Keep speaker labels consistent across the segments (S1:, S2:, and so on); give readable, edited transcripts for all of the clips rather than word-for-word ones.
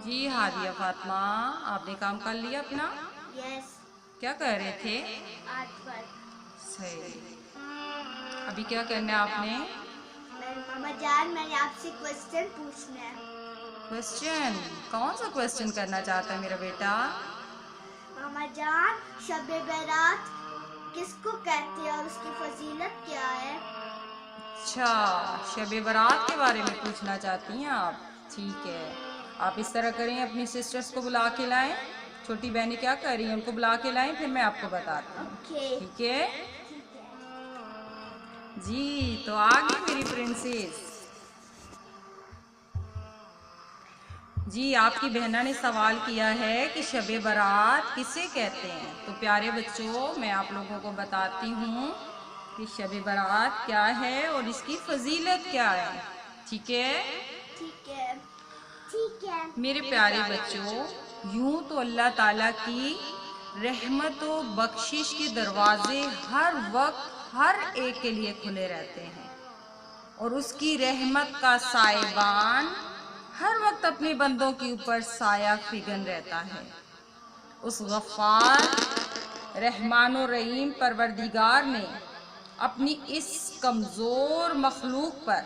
S1: جی ہادیہ فاطمہ، آپ نے کام کر لیا اپنا؟
S2: یس.
S1: کیا کر رہے تھے؟
S2: Art work.
S1: صحیح. ابھی کیا کرنا ہے آپ نے؟
S2: ماما جان، میں نے آپ سے کوسچن پوچھنا ہے.
S1: کوسچن؟ کون سا کوسچن کرنا چاہتا ہے میرا بیٹا؟
S2: ماما جان، شب برات کس کو کہتے ہیں اور اس کی فضیلت کیا ہے؟
S1: اچھا، شب برات کے بارے میں پوچھنا چاہتی ہیں آپ؟ ٹھیک ہے، آپ اس طرح کریں، اپنی سسٹرز کو بلا کے لائیں. چھوٹی بہنیں کیا کر رہی ہیں، ان کو بلا کے لائیں، پھر میں آپ کو بتاتی ہوں.
S2: اوکے.
S1: ٹھیک ہے
S2: ٹھیک ہے.
S1: جی. تو آگے میری پرنسس. جی، آپ کی بہنہ نے سوال کیا ہے کہ شب برات کسے کہتے ہیں. تو پیارے بچوں، میں آپ لوگوں کو بتاتی ہوں کہ شب برات کیا ہے اور اس کی فضیلت کیا ہے. ٹھیک ہے؟
S2: ٹھیک ہے. ٹھیک ہے.
S1: میرے پیارے بچوں، یوں تو اللہ تعالیٰ کی رحمت و بخشش کے دروازے ہر وقت ہر ایک کے لیے کھلے رہتے ہیں، اور اس کی رحمت کا سائبان ہر وقت اپنے بندوں کے اوپر سایہ فگن رہتا ہے. اس غفار رحمان و رحیم پروردگار نے اپنی اس کمزور مخلوق پر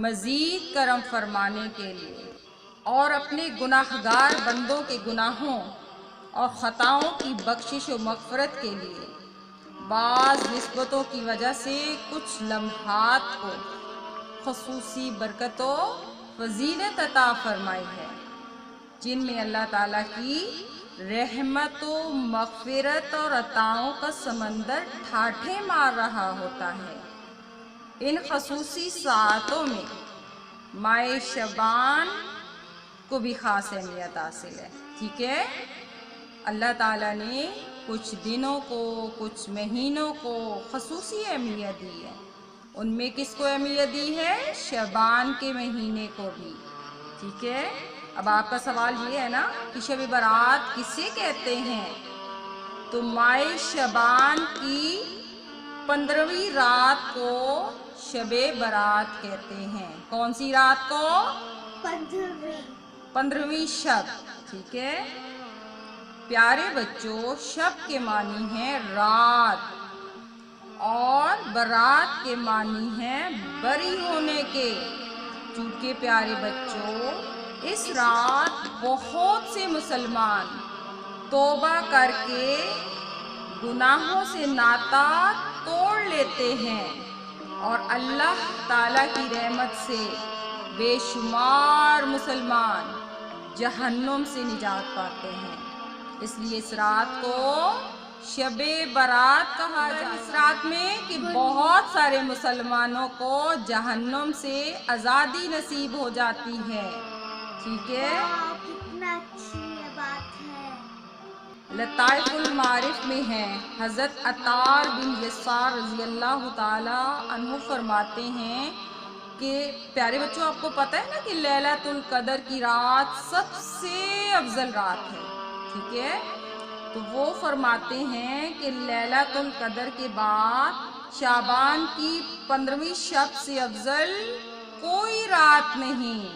S1: مزید کرم فرمانے کے لیے اور اپنے گناہگار بندوں کے گناہوں اور خطاؤں کی بخشش و مغفرت کے لیے بعض نسبتوں کی وجہ سے کچھ لمحات کو خصوصی برکت و فضیلت عطا فرمائی ہے، جن میں اللہ تعالیٰ کی رحمت و مغفرت اور عطاؤں کا سمندر ٹھاٹھے مار رہا ہوتا ہے. ان خصوصی ساعتوں میں ماہ شعبان کو بھی خاص اہمیت حاصل ہے. ٹھیک ہے؟ اللہ تعالیٰ نے کچھ دنوں کو، کچھ مہینوں کو خصوصی اہمیت دی ہے. ان میں کس کو اہمیت دی ہے؟ شعبان کے مہینے کو بھی. ٹھیک ہے؟ اب آپ کا سوال یہ ہے نا کہ شب برات کسے کہتے ہیں؟ تو ماہ شعبان کی 15ویں رات کو شب برات کہتے ہیں. کون سی رات کو؟ 15ویں شب. ٹھیک ہے؟ پیارے بچوں، شب کے معنی ہیں رات، اور برات کے معنی ہیں بری ہونے کے. چونکہ پیارے بچوں، اس رات بہت سے مسلمان توبہ کر کے گناہوں سے ناطا توڑ لیتے ہیں اور اللہ تعالیٰ کی رحمت سے بے شمار مسلمان جہنم سے نجات پاتے ہیں. اس لیے اس رات کو شب برات کہا جاتا ہے. اس رات میں کہ بہت سارے مسلمانوں کو جہنم سے آزادی نصیب ہو جاتی ہے. ٹھیک ہے؟
S2: کتنا اچھی بات ہے.
S1: لطائف المعارف میں ہے، حضرت عطار بن یسار رضی اللہ تعالی عنہ فرماتے ہیں کہ پیارے بچوں، آپ کو پتہ ہے نا کہ لیلۃ القدر کی رات سب سے افضل رات ہے. ٹھیک ہے؟ تو وہ فرماتے ہیں کہ لیلۃ القدر کے بعد شعبان کی 15ویں شب سے افضل کوئی رات نہیں.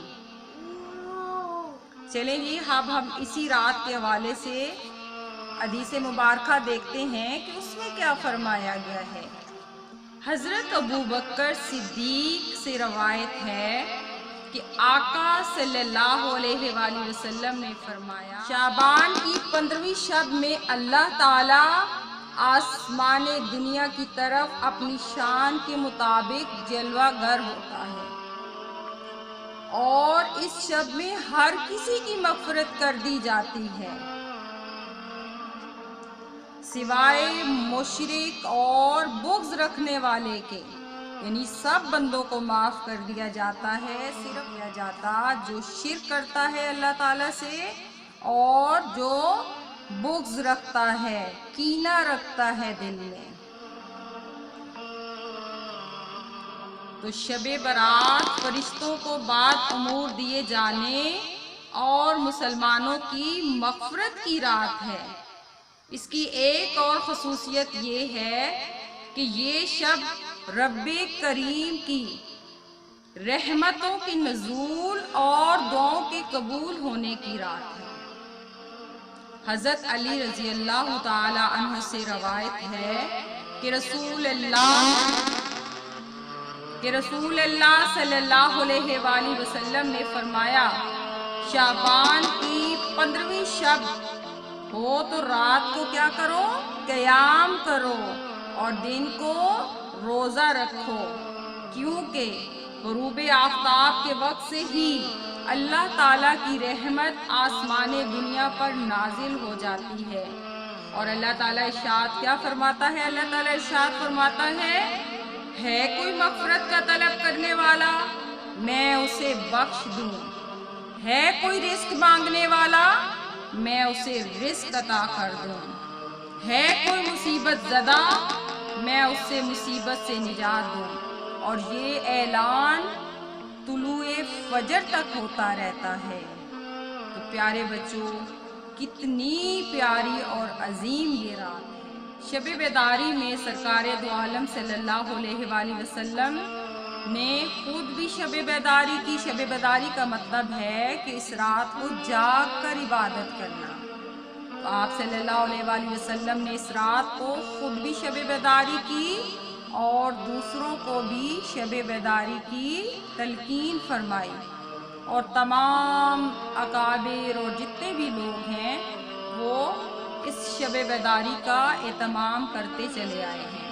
S1: چلیں جی، اب ہم اسی رات کے حوالے سے حدیث مبارکہ دیکھتے ہیں کہ اس میں کیا فرمایا گیا ہے. حضرت ابوبکر صدیق سے روایت ہے کہ آقا صلی اللہ علیہ وآلہ وسلم نے فرمایا، شعبان کی 15ویں شب میں اللہ تعالیٰ آسمان دنیا کی طرف اپنی شان کے مطابق جلوہ گر ہوتا ہے، اور اس شب میں ہر کسی کی مغفرت کر دی جاتی ہے سوائے مشرک اور بغض رکھنے والے کے. یعنی سب بندوں کو معاف کر دیا جاتا ہے، صرف دیا جاتا جو شرک کرتا ہے اللہ تعالیٰ سے اور جو بغض رکھتا ہے، کینہ رکھتا ہے دل میں. تو شب برات فرشتوں کو بعد امور دیے جانے اور مسلمانوں کی مغفرت کی رات ہے. اس کی ایک اور خصوصیت یہ ہے کہ یہ شب رب کریم کی رحمتوں کی نزول اور دعاؤں کے قبول ہونے کی رات ہے۔ حضرت علی رضی اللہ تعالی عنہ سے روایت ہے کہ رسول اللہ صلی اللہ علیہ وآلہ وسلم نے فرمایا، شعبان کی 15ویں شب ہو تو رات کو کیا کرو؟ قیام کرو اور دن کو روزہ رکھو، کیونکہ غروب آفتاب کے وقت سے ہی اللہ تعالیٰ کی رحمت آسمان دنیا پر نازل ہو جاتی ہے۔ اور اللہ تعالیٰ ارشاد کیا فرماتا ہے؟ اللہ تعالیٰ ارشاد فرماتا ہے کوئی مغفرت کا طلب کرنے والا میں اسے بخش دوں، ہے کوئی رزق مانگنے والا میں اسے رزق عطا کر دوں، ہے کوئی مصیبت زدہ میں اسے مصیبت سے نجات دوں۔ اور یہ اعلان طلوع فجر تک ہوتا رہتا ہے۔ تو پیارے بچوں، کتنی پیاری اور عظیم یہ رات ہے۔ شب بیداری میں سرکار دو عالم صلی اللہ علیہ وآلہ وسلم نے خود بھی شب بیداری کی۔ شب بیداری کا مطلب ہے کہ اس رات کو جاگ کر عبادت کرنا۔ تو آپ صلی اللہ علیہ وآلہ وسلم نے اس رات کو خود بھی شب بیداری کی اور دوسروں کو بھی شب بیداری کی تلقین فرمائی، اور تمام اکابر اور جتنے بھی لوگ ہیں وہ اس شب بیداری کا اہتمام کرتے چلے آئے ہیں۔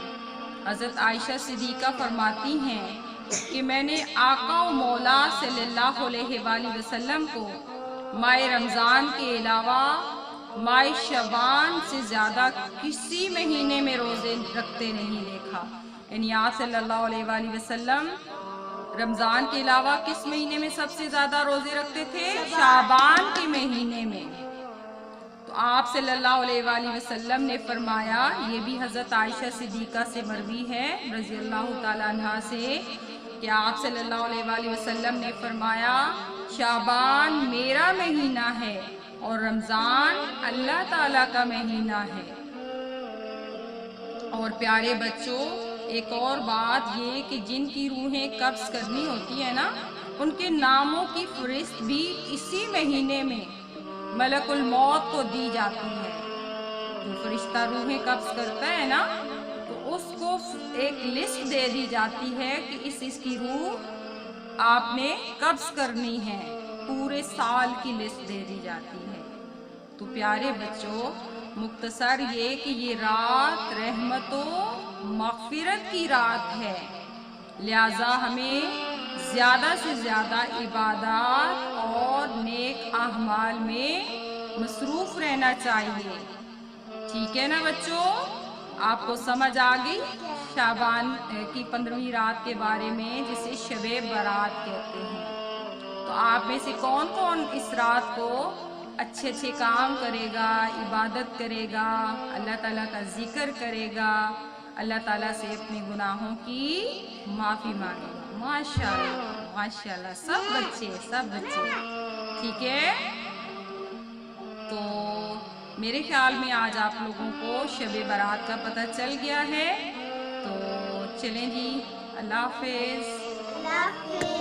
S1: حضرت عائشہ صدیقہ فرماتی ہیں کہ میں نے آقا و مولا صلی اللہ علیہ وآلہ وسلم کو ماہ رمضان کے علاوہ ماہ شعبان سے زیادہ کسی مہینے میں روزے رکھتے نہیں دیکھا۔ یعنی آپ صلی اللہ علیہ وآلہ وسلم رمضان کے علاوہ کس مہینے میں سب سے زیادہ روزے رکھتے تھے؟ شعبان کے مہینے میں۔ تو آپ صلی اللہ علیہ وآلہ وسلم نے فرمایا، یہ بھی حضرت عائشہ صدیقہ سے مروی ہے رضی اللہ تعالیٰ عنہا سے، کہ آپ صلی اللہ علیہ وآلہ وسلم نے فرمایا، شعبان میرا مہینہ ہے اور رمضان اللہ تعالیٰ کا مہینہ ہے۔ اور پیارے بچوں، ایک اور بات یہ کہ جن کی روحیں قبض کرنی ہوتی ہے نا، ان کے ناموں کی فہرست بھی اسی مہینے میں ملک الموت کو دی جاتی ہے۔ جو فرشتہ روحیں قبض کرتا ہے نا، تو اس کو ایک لسٹ دے دی جاتی ہے کہ اس کی روح آپ نے قبض کرنی ہے، پورے سال کی لسٹ دے دی جاتی ہے۔ تو پیارے بچوں، مختصر یہ کہ یہ رات رحمت و مغفرت کی رات ہے، لہٰذا ہمیں زیادہ سے زیادہ عبادات اور نیک اعمال میں مصروف رہنا چاہیے۔ ٹھیک ہے نا بچوں؟ آپ کو سمجھ آ گئی شعبان کی 15ویں رات کے بارے میں، جسے شب برات کہتے ہیں۔ تو آپ میں سے کون کون اس رات کو اچھے اچھے کام کرے گا، عبادت کرے گا، اللہ تعالیٰ کا ذکر کرے گا، اللہ تعالیٰ سے اپنے گناہوں کی معافی مانگے گا؟ ماشاءاللہ ماشاءاللہ، سب بچے ٹھیک ہے۔ تو میرے خیال میں آج آپ لوگوں کو شب برات کا پتہ چل گیا ہے۔ تو چلیں جی، اللہ حافظ۔
S2: اللہ حافظ۔